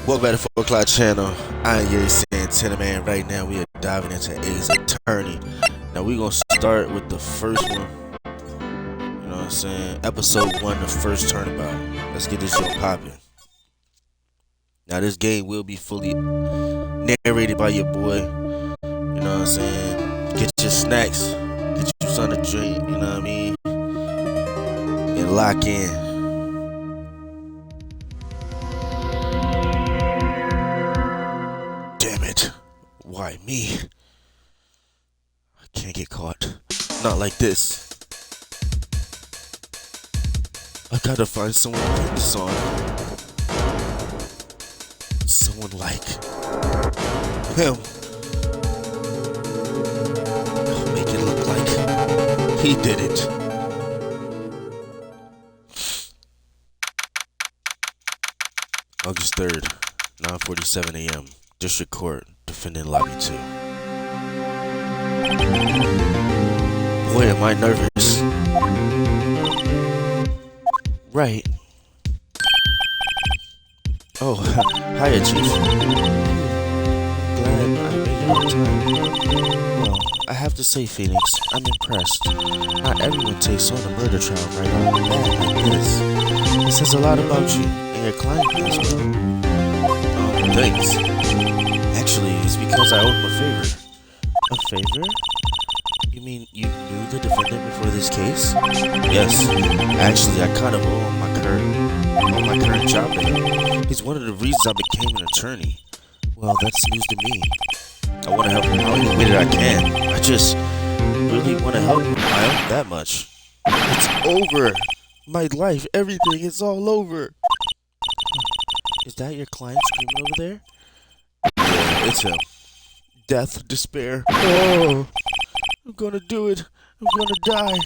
Welcome back to 4 O'Clock Channel. I am Yuri Santana, man. Right now we are diving into A's attorney. Now we're gonna start with the first one. You know what I'm saying? Episode 1, the first turnabout. Let's get this show popping. Now this game will be fully narrated by your boy. You know what I'm saying? Get your snacks, get you something to drink, you know what I mean? And lock in. Why me? I can't get caught. Not like this. I gotta find someone to put this on. Someone like him. I'll make it look like he did it. August 3rd, 9:47 a.m. District Court. Defendant lobby 2. Boy, am I nervous. Right. Oh, hiya, Chief. Glad I made it on time. Well, I have to say, Pheonix, I'm impressed. Not everyone takes on a murder trial right off the bat like this. It says a lot about you and your client as well. Thanks. Actually, it's because I owed him a favor. A favor? You mean you knew the defendant before this case? Yes. Actually, I kind of owe him my current job to him. He's one of the reasons I became an attorney. Well, that's news to me. I want to help him out any way that I can. I just really want to help him out that much. It's over. My life, everything, it's all over. Is that your client screaming over there? Yeah, it's him. Death, despair. Oh, I'm gonna do it. I'm gonna die.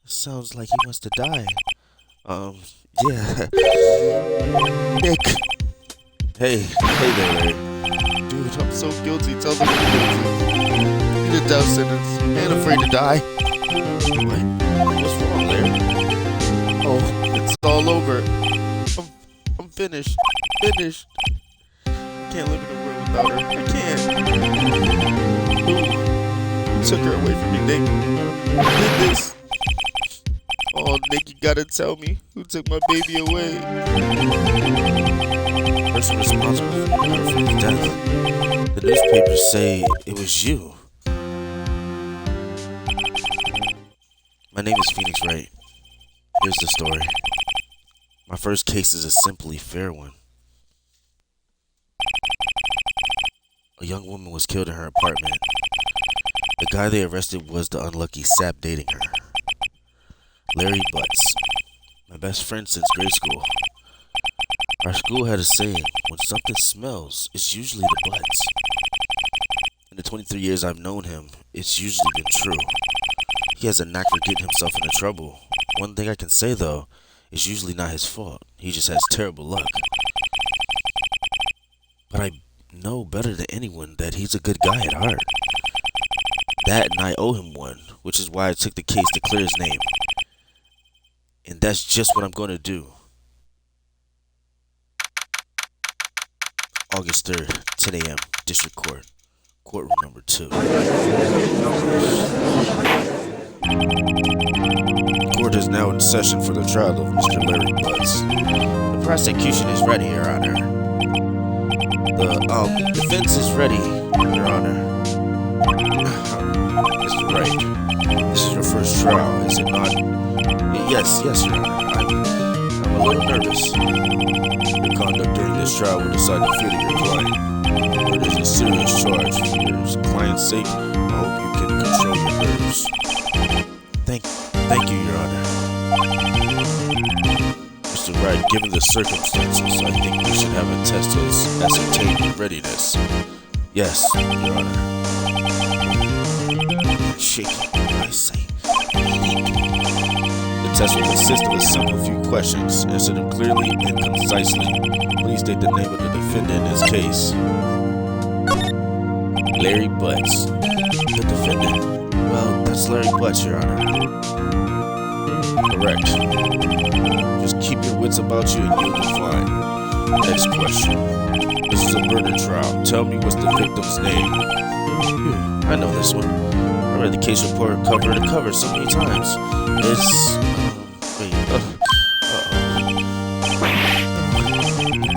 Sounds like he wants to die. Yeah. Nick. Hey there, Larry. Dude, I'm so guilty. Tell them I'm guilty. I need a death sentence. And afraid to die. What? What's wrong, Larry? Oh, it's all over. I'm finished. Finished. Can't live in a world without her. I can't. Who took her away from me, Nick? Who did this? Oh, Nick, you gotta tell me who took my baby away. The person responsible for my girlfriend's death. The newspapers say it was you. My name is Pheonix, Wright. Here's the story. My first case is a simply fair one. A young woman was killed in her apartment. The guy they arrested was the unlucky sap dating her. Larry Butts, my best friend since grade school. Our school had a saying, when something smells, it's usually the Butts. In the 23 years I've known him, it's usually been true. He has a knack for getting himself into trouble. One thing I can say though, it's usually not his fault. He just has terrible luck. But I know better than anyone that he's a good guy at heart. That and I owe him one, which is why I took the case to clear his name. And that's just what I'm going to do. August 3rd, 10 a.m., District Court, courtroom number 2. Court is now in session for the trial of Mr. Larry Butts. The prosecution is ready, Your Honor. The defense is ready, Your Honor. Mr. Wright, this is your first trial, is it not? Yes, Your Honor. I'm a little nervous. Your conduct during this trial will decide the fate of your client. It is a serious charge. For your client's sake, I hope you can control your nerves. Thank you, Your Honor. Mr. Wright, given the circumstances, I think we should have a test to ascertain your readiness. Yes, Your Honor. Shaky, I say. The test will consist of a simple few questions. Answer them clearly and concisely. Please state the name of the defendant in this case. Larry Butts. The defendant? Well, that's Larry Butts, Your Honor. Correct. Just keep your wits about you and you'll be fine. Next question. This is a murder trial. Tell me what's the victim's name. I know this one. I read the case report cover to cover so many times. It's... wait,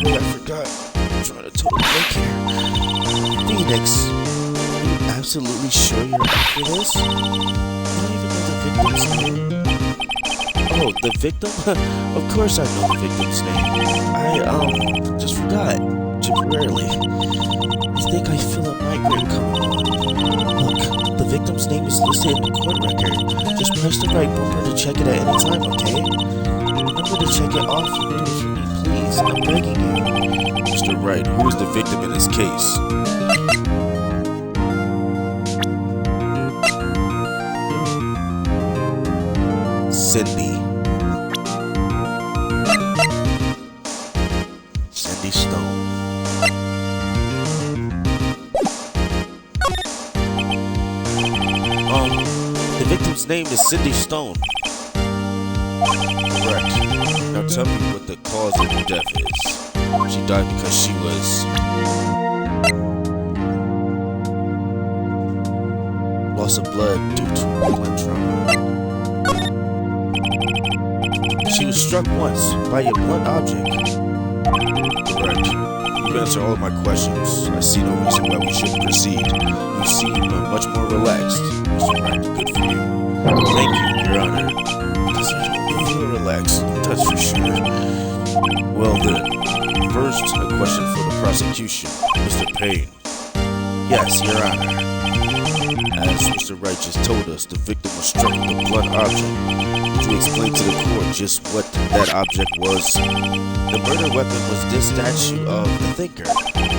I forgot. I'm trying to total break here. Pheonix, are you absolutely sure you're up for this? You don't even know the victim's name? Oh, the victim? Of course I know the victim's name. I, just forgot. Temporarily. I think I feel a migraine coming on. Look, the victim's name is listed in the court record. Just press the right bumper to check it at any time, okay? Remember to check it off and do it for me, please. I'm begging you. Mr. Wright, who is the victim in this case? Cindy. Cindy Stone. The victim's name is Cindy Stone. Correct. Now tell me what the cause of death is. She died because she was... loss of blood due to blood trauma. She was struck once by a blunt object. Correct. You answer all of my questions. I see no reason why we shouldn't proceed. You seem much more relaxed. Mr. Wright, good for you. Thank you, Your Honor. Because I don't feel relaxed, that's for sure. Well then, first, a question for the prosecution. Mr. Payne. Yes, Your Honor. As Mr. Wright just told us, the victim was struck with a blunt object. Could you explain to the court just what that object was? The murder weapon was this statue of the Thinker,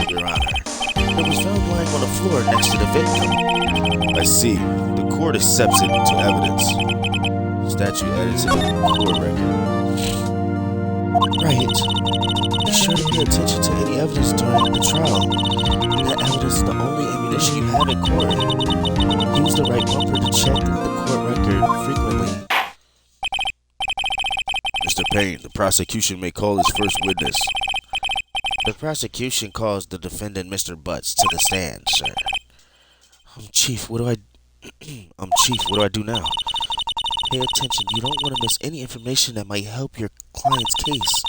Your Honor. It was found lying on the floor next to the victim. I see. The court accepts it into evidence. Statue added to the court record. Right. Be sure to pay attention to any evidence during the trial. That evidence is the only ammunition you have in court. Use the right bumper to check the court record frequently. Mr. Payne, the prosecution may call his first witness. The prosecution calls the defendant, Mr. Butts, to the stand, sir. Chief, what do I do now? Pay attention. You don't want to miss any information that might help your client's case.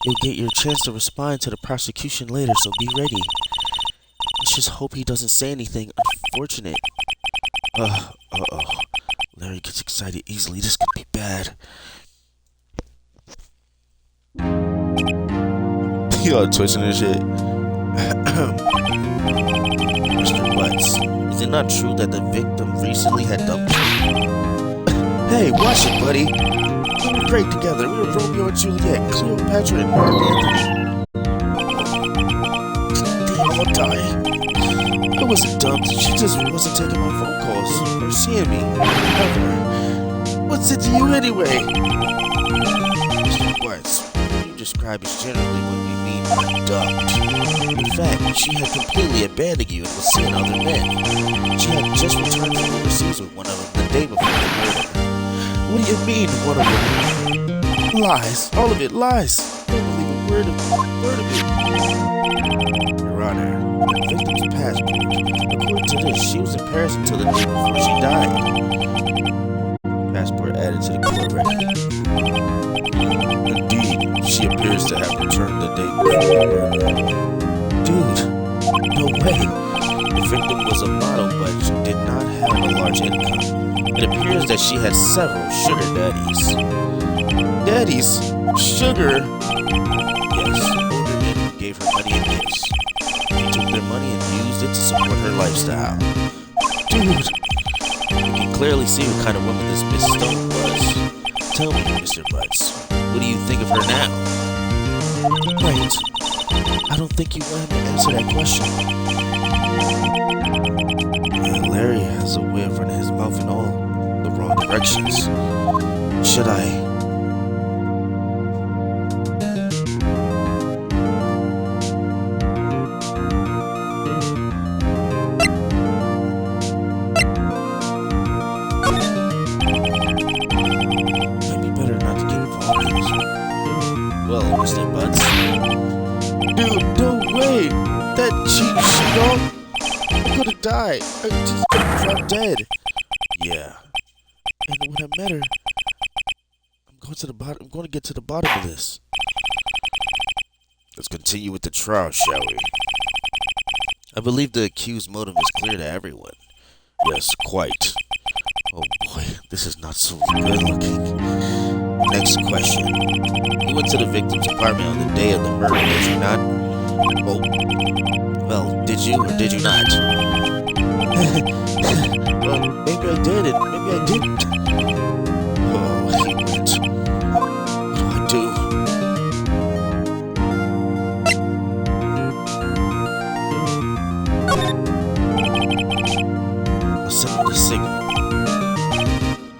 You'll get your chance to respond to the prosecution later, so be ready. Let's just hope he doesn't say anything unfortunate. Larry gets excited easily. This could be bad. You all twisting and shit. Mr. Butts, is it not true that the victim recently had dumped you? Hey, watch it, buddy. We were great together. We were Romeo and Juliet, Cleopatra and Mark Anthony. Damn, I'll die. I wasn't dumped. She just wasn't taking my phone calls or seeing me. Ever. What's it to you anyway? Mr. Butts, you describe as generally what we mean by dumped. In fact, she had completely abandoned you and was seeing other men. She had just returned from overseas with one of them the day before the murder. What do you mean, one of them? Lies. All of it, lies. I don't believe a word of it. Your Honor, the victim's passport. According to this, she was in Paris until the day before she died. Passport added to the court record. Indeed, she appears to have returned the day before the murder. Dude, no way. The victim was a model, but she did not have a large income. It appears that she had several sugar daddies. Daddies? Sugar? Yes, older men who gave her money and gifts. She took their money and used it to support her lifestyle. Dude! You can clearly see what kind of woman this Miss Stone was. Tell me, Mr. Butts, what do you think of her now? Right. I don't think you want him to answer that question. Yeah, Larry has a way of running his mouth in all the wrong directions. Should I? Maybe better not to get involved in this. Well, Mr. Butts. Dude, don't. way! That cheap dog! I'm gonna die! I just dropped dead! Yeah. And when I met her, I'm going to get to the bottom of this. Let's continue with the trial, shall we? I believe the accused's motive is clear to everyone. Yes, quite. Oh boy, this is not so good looking. Next question. You went to the victim's apartment on the day of the murder, did you not? Oh, well, did you or did you not? Well, maybe I did and maybe I didn't. Oh, he went. What do I do? Listen to the signal.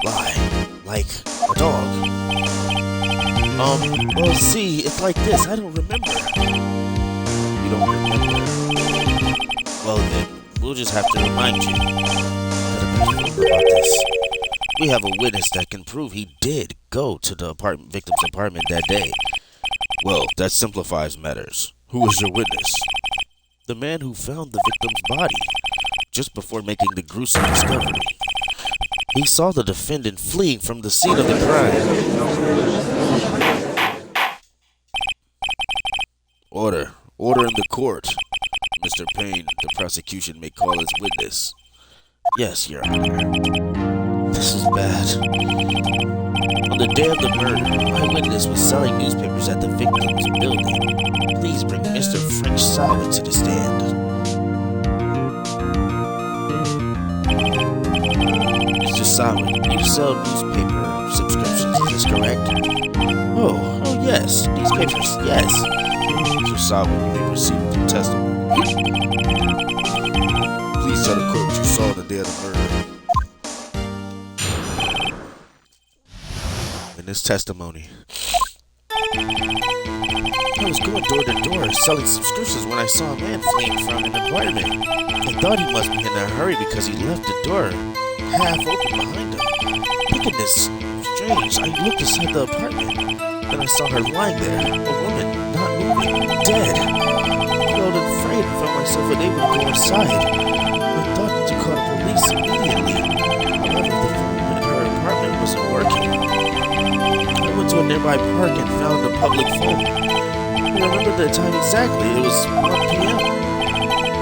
Lie. Like a dog. Well, see, it's like this. I don't remember. You don't remember? Well, then, we'll just have to remind you. About this. We have a witness that can prove he did go to the victim's apartment that day. Well, that simplifies matters. Who is your witness? The man who found the victim's body just before making the gruesome discovery. He saw the defendant fleeing from the scene of the crime. Order. Order in the court. Mr. Payne, the prosecution may call as witness. Yes, Your Honor. This is bad. On the day of the murder, my witness was selling newspapers at the victim's building. Please bring Mr. French Solid to the stand. Mr. Solid, you sell newspaper subscriptions, is this correct? Oh, yes, newspapers, yes. Mr. Solid, you may proceed with your testimony. Please tell the court what you saw on the day of the murder. In this testimony, I was going door to door selling subscriptions when I saw a man fleeing from an apartment. I thought he must be in a hurry because he left the door half open behind him. Thinking this strange, I looked inside the apartment. Then I saw her lying there, a woman, not moving, dead. I felt afraid and found myself unable to go inside. I thought to call the police immediately. However, the phone in her apartment wasn't working. I went to a nearby park and found a public phone. I remember the time exactly. It was 1 p.m.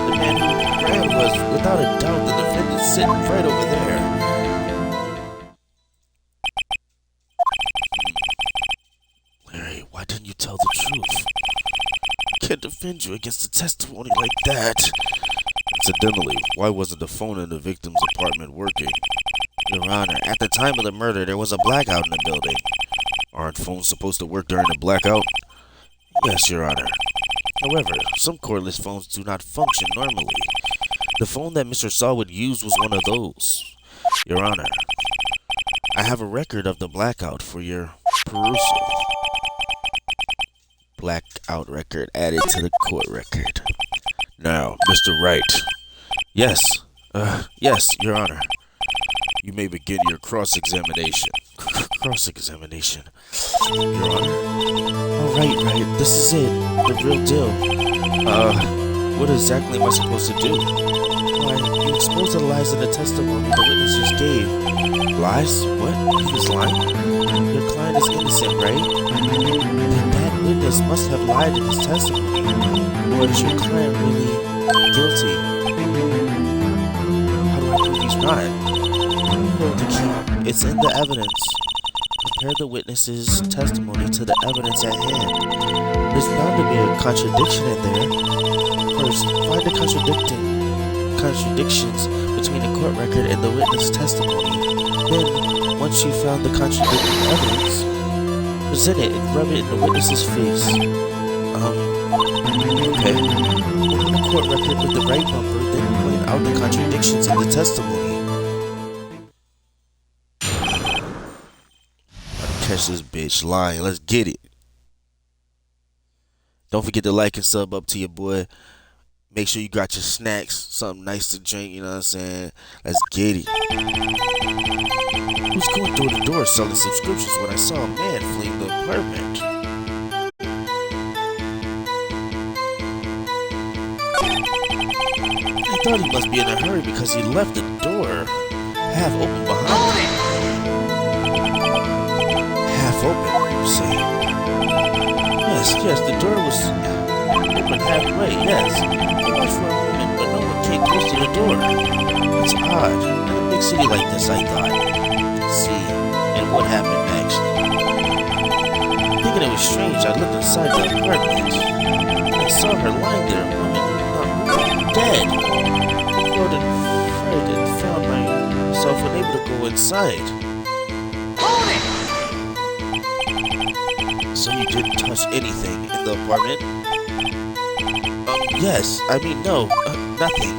The man who ran was, without a doubt, the defendant sitting right over there. Larry, why didn't you tell the truth? I can't defend you against a testimony like that. Incidentally, why wasn't the phone in the victim's apartment working? Your Honor, at the time of the murder, there was a blackout in the building. Aren't phones supposed to work during a blackout? Yes, Your Honor. However, some cordless phones do not function normally. The phone that Mr. Sawwood used was one of those. Your Honor, I have a record of the blackout for your perusal. Blackout record added to the court record. Now, Mr. Wright. Yes. Yes, Your Honor. You may begin your cross-examination. Cross-examination. Your Honor. Oh, right. This is it. The real deal. What exactly am I supposed to do? Why, you exposed the lies in the testimony the witness just gave. Lies? What? He was lying? Your client is innocent, right? Then that witness must have lied in his testimony. Or is your client really guilty? How do I prove he's not? The key. It's in the evidence. Compare the witness's testimony to the evidence at hand. There's bound to be a contradiction in there. First, find the contradictions between the court record and the witness testimony. Then, once you found the contradicting evidence, present it and rub it in the witness's face. Okay. Open the court record with the right bumper, then point out the contradictions in the testimony. Catch this bitch lying. Let's get it. Don't forget to like and sub up to your boy. Make sure you got your snacks, something nice to drink, you know what I'm saying? Let's get it. Who's going door to door selling subscriptions when I saw a man fleeing the apartment? I thought he must be in a hurry because he left the door half open behind him. Half open, you say? Yes, the door was open halfway, yes. I watched for a moment, but no one came close to the door. That's odd. In a big city like this, I thought. See, and what happened next? Thinking it was strange, I looked inside the apartment. I saw her lying there, a woman, not moving, dead. I crawled and frightened and found myself unable to go inside. So you didn't touch anything in the apartment? Yes. I mean, no. Nothing.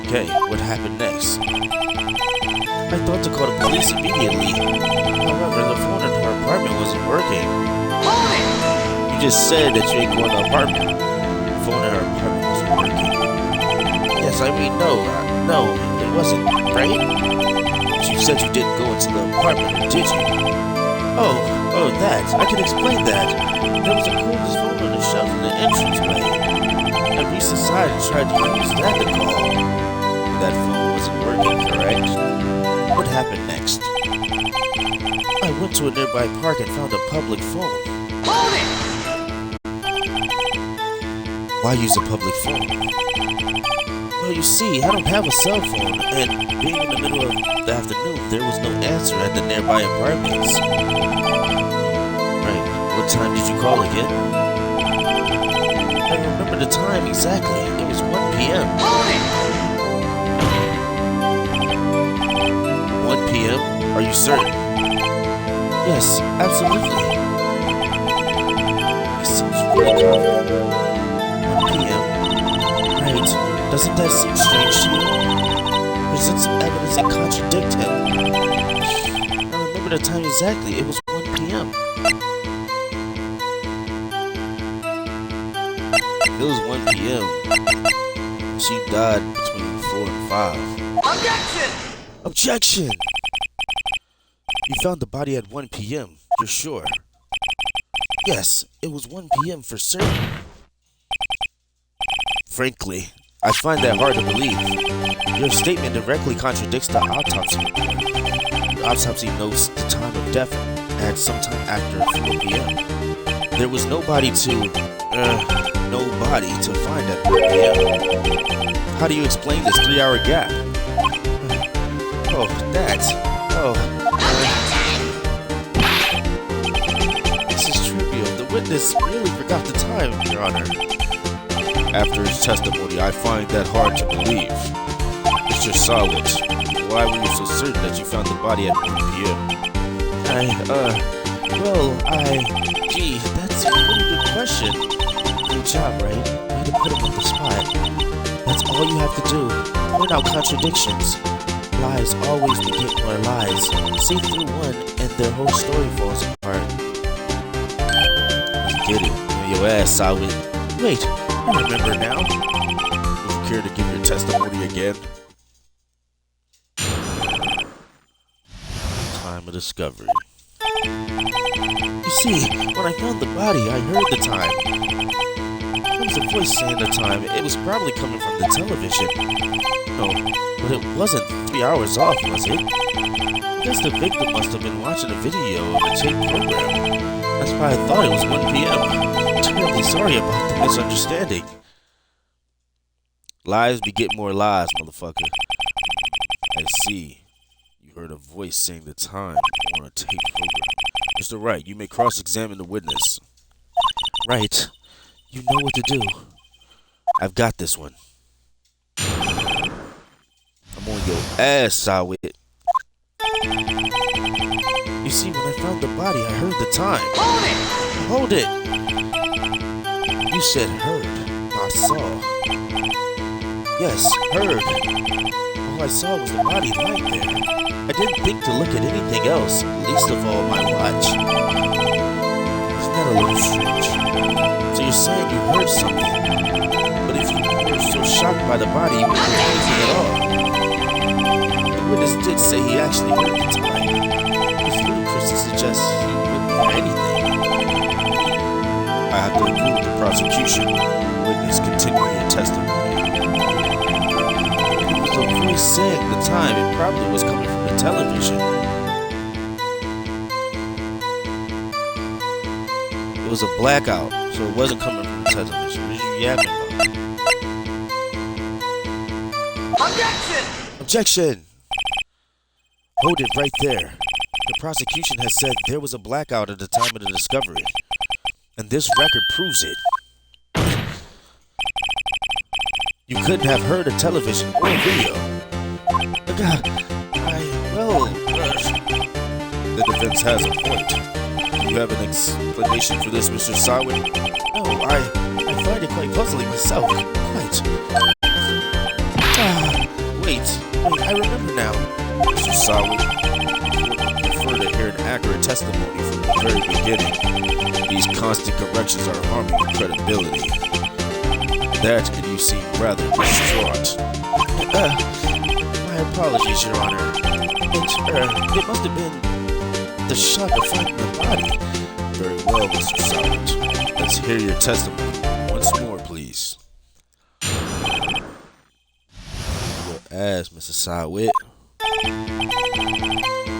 Okay, what happened next? I thought to call the police immediately. However, the phone in her apartment wasn't working. You just said that you ain't going to the apartment. The phone in her apartment wasn't working. Yes, I mean, no, it wasn't, right? But you said you didn't go into the apartment, did you? Oh, that. I can explain that. There was a cordless phone on the shelf in the entranceway. I reached aside and tried to use that to call. That phone wasn't working, correct? What happened next? I went to a nearby park and found a public phone. Why use a public phone? Well, you see, I don't have a cell phone, and being in the middle of the afternoon, there was no answer at the nearby apartments. Right, what time did you call again? I remember the time exactly. It was 1 p.m. 1 p.m.? Are you certain? Yes, absolutely. It seems really confident. 1 p.m.? Right. Doesn't that seem strange to you? Present some evidence and contradict him. I remember the time exactly. It was 1 p.m. It was 1 p.m. She died between 4 and 5. Objection! Objection! You found the body at 1 p.m. You're sure? Yes, it was 1 p.m. for certain. Frankly, I find that hard to believe. Your statement directly contradicts the autopsy report. The autopsy notes the time of death at sometime after 4 p.m. There was nobody to find at 1 p.m. How do you explain this 3-hour gap? This is trivial. The witness really forgot the time, Your Honor. After his testimony, I find that hard to believe. Mr. Solid, why were you so certain that you found the body at 1 p.m.? Gee, that's a pretty good question. Good job, Wright. Way to put him on the spot. That's all you have to do. Point out contradictions. Lies always beget more lies. See through one, and their whole story falls apart. Let's get it. On your ass, Solid. Wait, I remember now. Would you care to give your testimony again? Time of discovery. You see, when I found the body, I heard the time. There was a voice saying the time. It was probably coming from the television. No, but it wasn't 3 hours off, was it? I guess the victim must have been watching a video of a tape program. That's why I thought it was 1 p.m. Terribly sorry about the misunderstanding. Lies beget more lies, motherfucker. I see. You heard a voice saying the time on a tape program. Mr. Wright, you may cross-examine the witness. Right. You know what to do. I've got this one. I'm on your ass, Solid. You see, when I found the body, I heard the time. Hold it! You said heard. I saw. Yes, heard. All I saw was the body lying there. I didn't think to look at anything else, least of all my watch. Isn't that a little strange? So you're saying you heard something, but if you were so shocked by the body, you wouldn't hear anything at all. The witness did say he actually heard the time. It's ludicrous to suggest he wouldn't hear anything. I have to agree with the prosecution. Witness, continue your testimony. It was a voice saying at the time it probably was coming from the television. It was a blackout, so it wasn't coming from the television. What are you yapping about? Objection! Objection! Hold it right there. The prosecution has said there was a blackout at the time of the discovery, and this record proves it. You couldn't have heard a television or video. The defense has a point. Do you have an explanation for this, Mr. Sawi? No, I find it quite puzzling myself. Quite. Wait, I remember now. Mr. Sawi, I prefer to hear an accurate testimony from the very beginning. These constant corrections are harming your credibility. That and you seem rather distraught. My apologies, Your Honor. It must have been the shock of finding the body. Very well, Mr. Sawi. Let's hear your testimony once more, please. Your ass, Mrs. Sawi.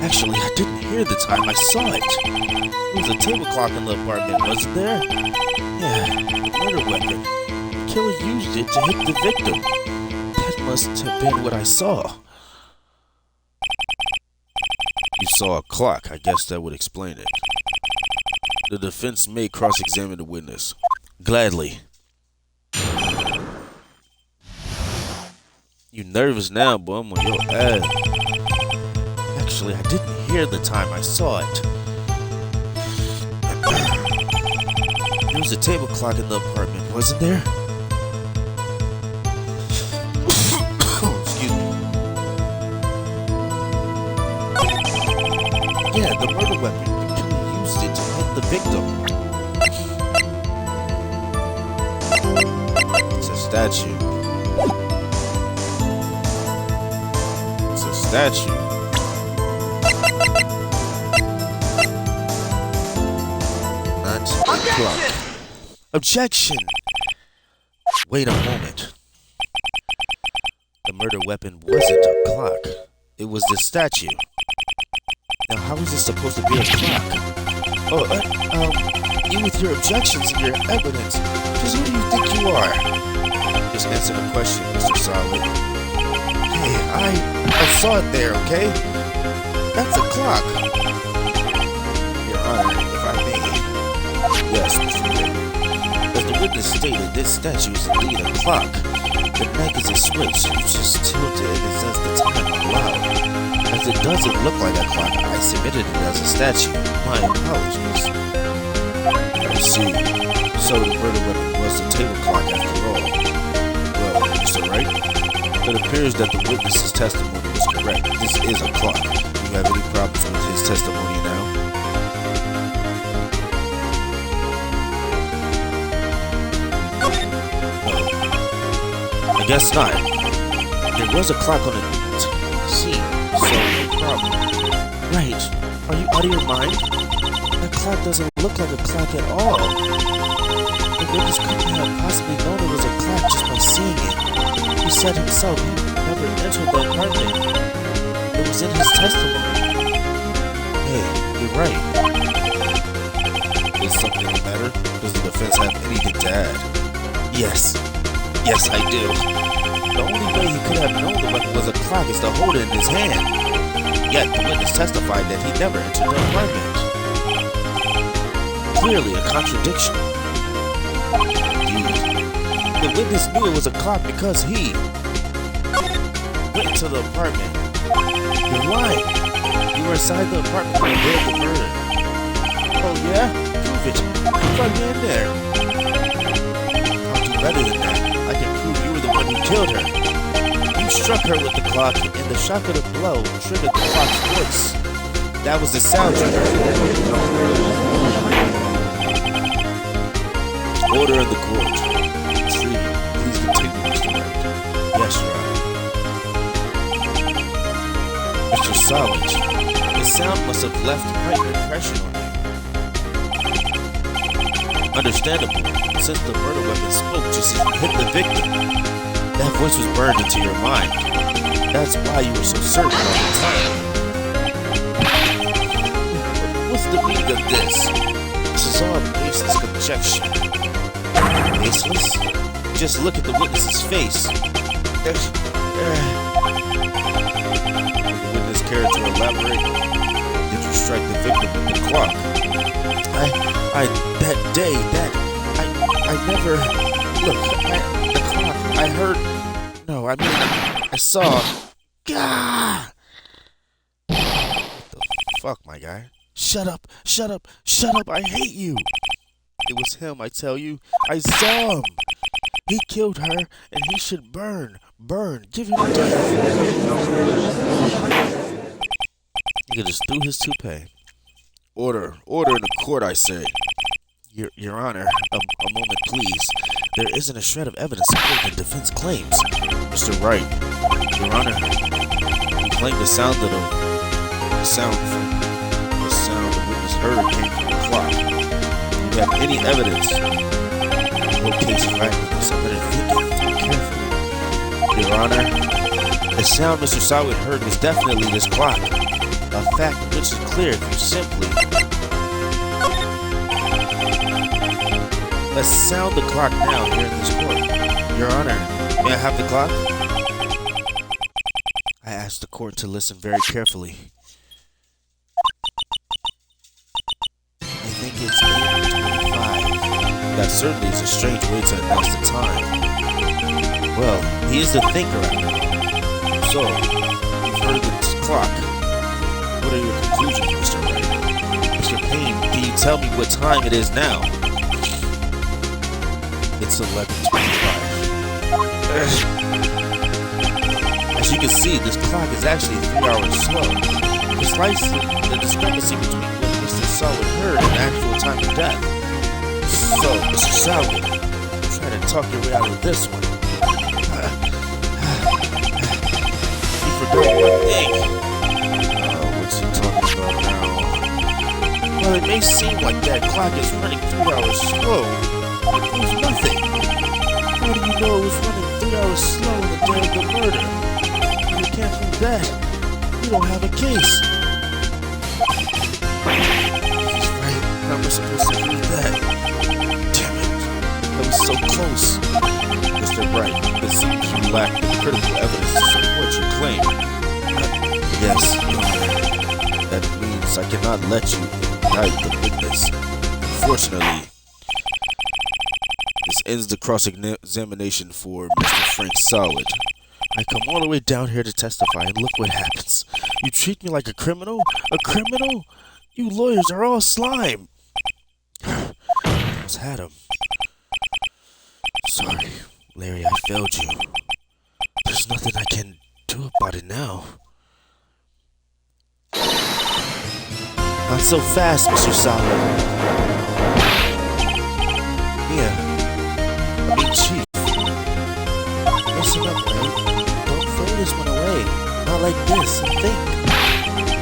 Actually, I didn't hear the time I saw it. There was a table clock in the apartment, wasn't there? Yeah, the murder weapon. The killer used it to hit the victim. That must have been what I saw. You saw a clock. I guess that would explain it. The defense may cross-examine the witness. Gladly. You nervous now, boy? I'm on your ass. Actually, I didn't hear the time I saw it. There was a table clock in the apartment, wasn't there? Excuse me. Yeah, the murder weapon. The killer used it to hit the victim. It's a statue. It's a statue. Objection! Objection! Wait a moment. The murder weapon wasn't a clock. It was the statue. Now, how is this supposed to be a clock? You with your objections and your evidence. Just who do you think you are? Just answer the question, Mr. Sawi. Hey, I saw it there, okay? That's a clock. Your Honor, if I may. Yes, Mr. Wright. As the witness stated, this statue is indeed a clock. The neck is a switch. You just tilt it and it says the time aloud. As it doesn't look like a clock, I submitted it as a statue. My apologies. I see. So the murder weapon was the table clock after all. Well, Mr. Wright, it appears that the witness's testimony was correct. This is a clock. Do you have any problems with his testimony now? Guess not. There was a clock on the scene, so no problem. Right. Are you out of your mind? That clock doesn't look like a clock at all. The witness couldn't have possibly known it was a clock just by seeing it. He said himself he never entered the apartment. It was in his testimony. Hey, you're right. Is something the matter? Does the defense have anything to add? Yes. Yes, I do. The only way he could have known the weapon was a clock is to hold it in his hand. Yet, the witness testified that he never entered the apartment. Clearly a contradiction. Indeed. The witness knew it was a clock because he went into the apartment. You're lying. You were inside the apartment when the day of the murder. Oh yeah? Prove it. Plug me in there. I'll do better than that. I can prove you were the one who killed her. You struck her with the clock, and the shock of the blow triggered the clock's voice. That was the sound you heard. Order in the court. Tree, please continue, Mr. Wright. Yes, Your Honor. Mr. Savage, the sound must have left quite an impression on you. Understandable, since the murder weapon spoke just as you hit the victim. That voice was burned into your mind. That's why you were so certain all the time. What's the meaning of this? This is all baseless conjecture. Baseless? Just look at the witness's face. Did the witness care to elaborate? Did you strike the victim with the clock? That day, I never, look, the clock, I heard, no, I mean, I saw, Gah! What the fuck, my guy? Shut up, I hate you. It was him, I tell you, I saw him. He killed her, and he should burn, give him death. He just threw his toupee. Order in the court, I say. Your Honor, a moment, please. There isn't a shred of evidence supporting the defense claims. Mr. Wright, Your Honor, you claim the sound the witness heard came from the clock. Do you have any evidence? No case of this. I better think it through carefully. Your Honor, the sound Mr. Sawit heard was definitely this clock. A fact which is clear if you simply... Let's sound the clock now here in this court. Your Honor, may I have the clock? I asked the court to listen very carefully. I think it's 8:25. That certainly is a strange way to announce the time. Well, he is the thinker after all. So, you've heard the clock. What are your conclusions, Mr. Wright? Mr. Payne, can you tell me what time it is now? It's 11:25. As you can see, this clock is actually 3 hours slow. Precisely the discrepancy between what Mr. Sawit heard and the actual time of death. So, Mr. Sawit, try to talk your way out of this one. You forgot one thing. What's he talking about now? Well, it may seem like that clock is running 3 hours slow. It proves nothing. How do you know it was running 3 hours slow on the day of the murder? If you can't prove that, you don't have a case. He's right. How am I supposed to prove that? Damn it. That was so close. Mr. Wright, it seems you lack the critical evidence to support your claim. Yes, Your Honor. That means I cannot let you indict the witness. Unfortunately, this ends the cross-examination for Mr. Frank Sawit. I come all the way down here to testify, and look what happens. You treat me like a criminal? A criminal? You lawyers are all slime. Almost had him. Sorry, Larry, I failed you. There's nothing I can do about it now. Not so fast, Mr. Sawit. Yeah. Chief. Listen up, Wright. Don't throw this one away. Not like this, I think.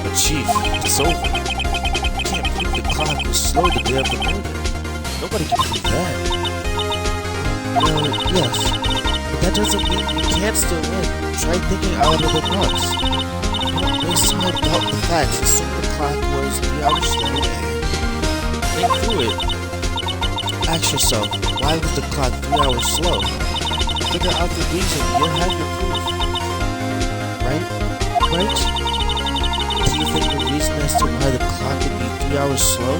But Chief, it's over. You can't prove the clock was slow the day of the murder. Nobody can prove that. Well, yes. But that doesn't mean you can't still win. Try thinking out of the box. Don't waste time about the facts. Assume the clock was 3 hours slow and think through it. Ask yourself, why was the clock 3 hours slow? Figure out the reason. You'll have your proof. Right? Right? Do you think the reason as to why the clock would be 3 hours slow?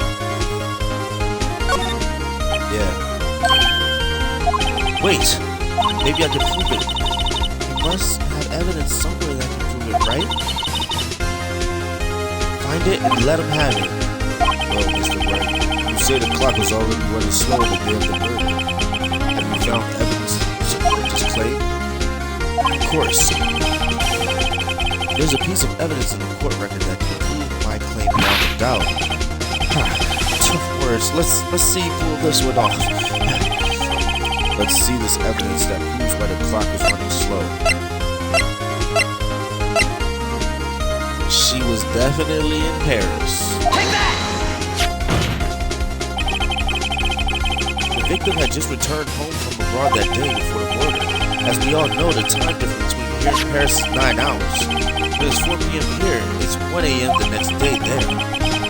Yeah. Wait! Maybe I can prove it. You must have evidence somewhere that can prove it, right? Find it and let him have it. Well, Mr. Wright, you say the clock was already running slow on the day of the murder. Have you found evidence to support this claim? Of course. There's a piece of evidence in the court record that can prove my claim beyond a doubt. Tough words. Let's see you pull this one off. Let's see this evidence that proves why the clock is running slow. She was definitely in Paris. Take that! victim had just returned home from abroad that day before the murder. As we all know, the time difference between here and Paris is 9 hours. When it's 4 p.m. here, it's 1 a.m. the next day there.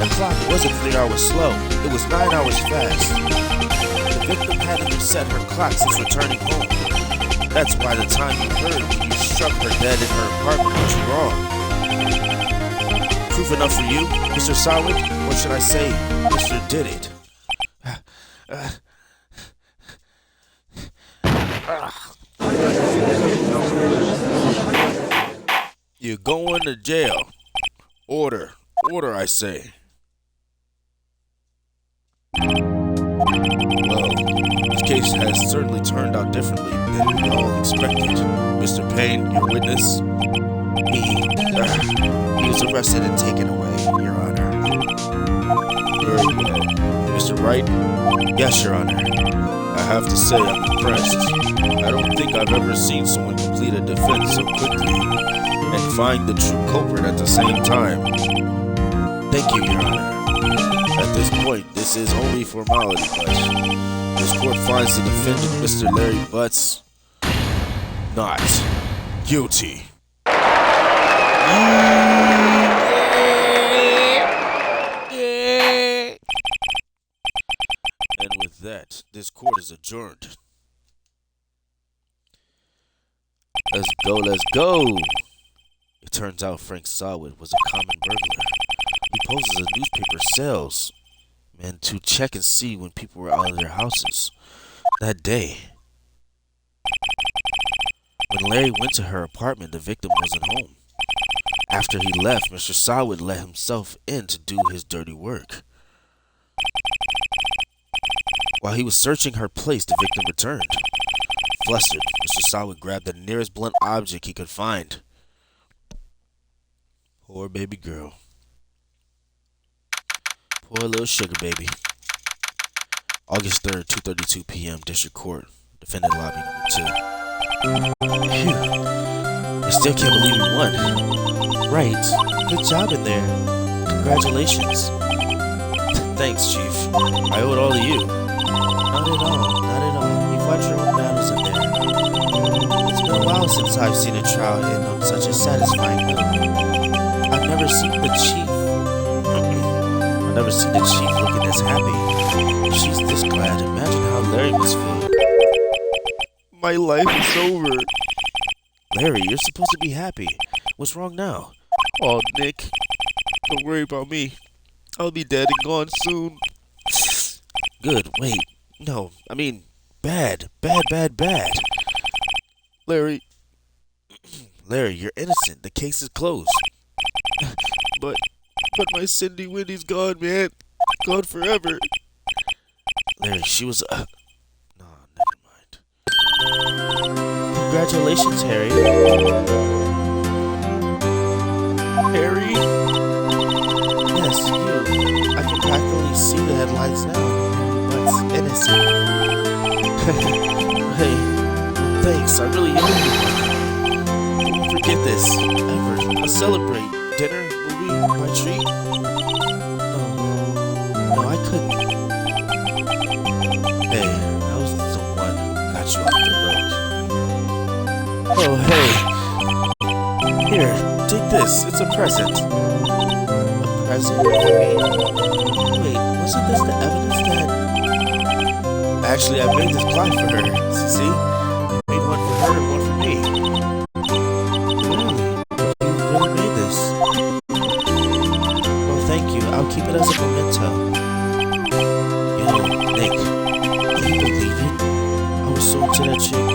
The clock wasn't 3 hours slow, it was 9 hours fast. The victim hadn't reset her clock since returning home. That's why the time you heard when you struck her dead in her apartment was wrong. Proof enough for you, Mr. Solid? Or should I say, Mr. Did It? You're going to jail. Order. Order, I say. Well, this case has certainly turned out differently than we all expected. Mr. Payne, your witness, he was arrested and taken away, Your Honor. Very well. Mr. Wright? Yes, Your Honor. I have to say I'm impressed. I don't think I've ever seen someone complete a defense so quickly and find the true culprit at the same time. Thank you, Your Honor. At this point, this is only formality, but this court finds the defendant, Mr. Larry Butts, not guilty. And with that, this court is adjourned. Let's go, let's go! It turns out Frank Sawit was a common burglar. He poses as newspaper sales and to check and see when people were out of their houses that day. When Larry went to her apartment, the victim wasn't home. After he left, Mr. Sawit let himself in to do his dirty work. While he was searching her place, the victim returned. Flustered, Mr. Sawit grabbed the nearest blunt object he could find. Poor baby girl. Poor little sugar baby. August 3rd, 2:32 p.m. District Court. Defendant lobby number 2. Phew. I still can't believe we won. Right. Good job in there. Congratulations. Thanks, Chief. I owe it all to you. Not at all. Not at all. You fought your own battles in there. It's been a while since I've seen a trial end on such a satisfying note. I've never seen the Chief looking this happy. She's this glad. Imagine how Larry must feel. My life is over. Larry, you're supposed to be happy. What's wrong now? Oh, Nick. Don't worry about me. I'll be dead and gone soon. Good. Wait. No. I mean, bad. Bad. Larry. Larry, you're innocent. The case is closed. But my Cindy Winnie's gone, man. Gone forever. Larry, she was no, never mind. Congratulations, Harry. Harry? Yes, you. I can practically see the headlights now. Harry Butts, innocent. Hey, thanks. I really owe you. I won't forget this, ever. Let's celebrate. Dinner, movie, my treat? No, I couldn't. Hey, I was the one who got you off the road. Oh, hey. Here, take this. It's a present. A present for me? Wait, wasn't this the evidence that... Actually, I made this plaque for her. See? I made one for her and one for me. I'll keep it as a memento. Yo, Nick, can you believe it? I was so into that chick,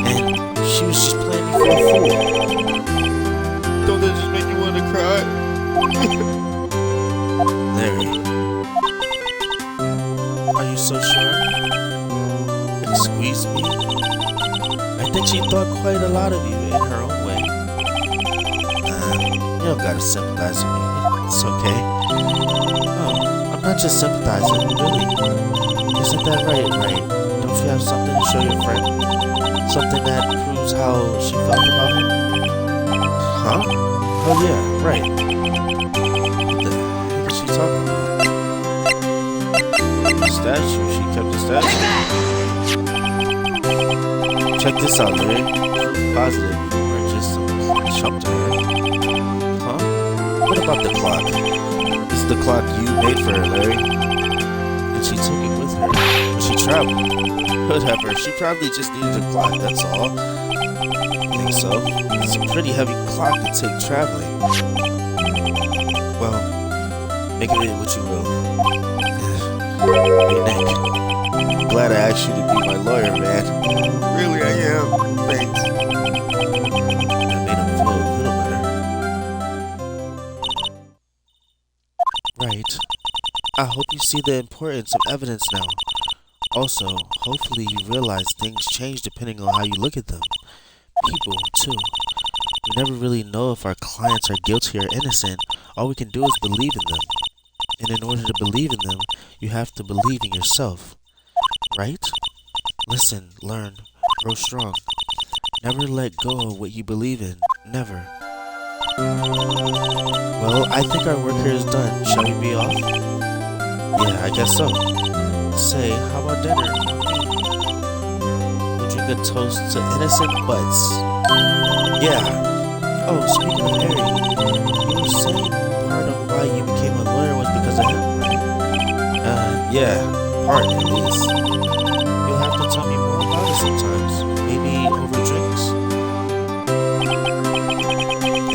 and she was just playing me for a fool. Don't that just make you want to cry? Larry, are you so sure? Excuse me? I think she thought quite a lot of you in her own way. You don't gotta sympathize with me. It's okay. Oh, I'm not just sympathizing, really. Isn't that right? Don't you have something to show your friend? Something that proves how she felt about him? Huh? Oh yeah, right. What the heck is she talking about? the statue. She kept the statue. Check this out, Larry. Positive. Or just some chump to her. Huh? What about the clock? This is the clock you made for her, Larry. And she took it with her. But she traveled. Whatever. She probably just needed a clock, that's all. I think so. It's a pretty heavy clock to take traveling. Well, make of it what you will. Hey, Nick. I'm glad I asked you to be my lawyer, man. Really, I am. Thanks. That made him feel a little better. Right. I hope you see the importance of evidence now. Also, hopefully you realize things change depending on how you look at them. People, too. We never really know if our clients are guilty or innocent. All we can do is believe in them. And in order to believe in them, you have to believe in yourself. Right? Listen, learn, grow strong. Never let go of what you believe in. Never. Well, I think our work here is done. Shall we be off? Yeah, I guess so. Say, how about dinner? We'll drink a toast to innocent butts. Yeah. Oh, speaking of Harry, you were saying part of why you became a lawyer was because of him, right? Yeah, part at least. You'll have to tell me more about it sometimes, maybe over drinks.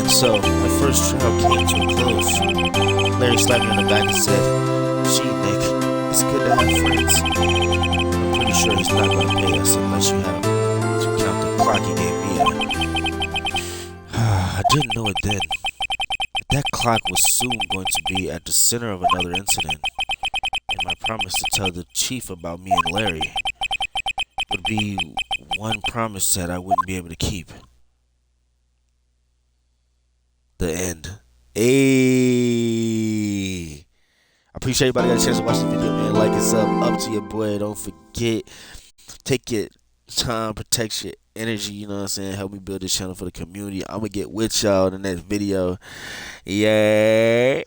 And so, my first trial came to a close. Larry slapped me on the back and said, "Gee, Nick, it's good to have friends. I'm pretty sure he's not going to pay us unless you have to count the clock he gave me at." I didn't know it then. That clock was soon going to be at the center of another incident, and my promise to tell the chief about me and Larry would be one promise that I wouldn't be able to keep. The end. Ayy. I appreciate everybody got a chance to watch the video, man. Like and sub up to your boy. Don't forget, take your time, protect your energy, you know what I'm saying? Help me build this channel for the community. I'm gonna get with y'all in the next video. Yeah.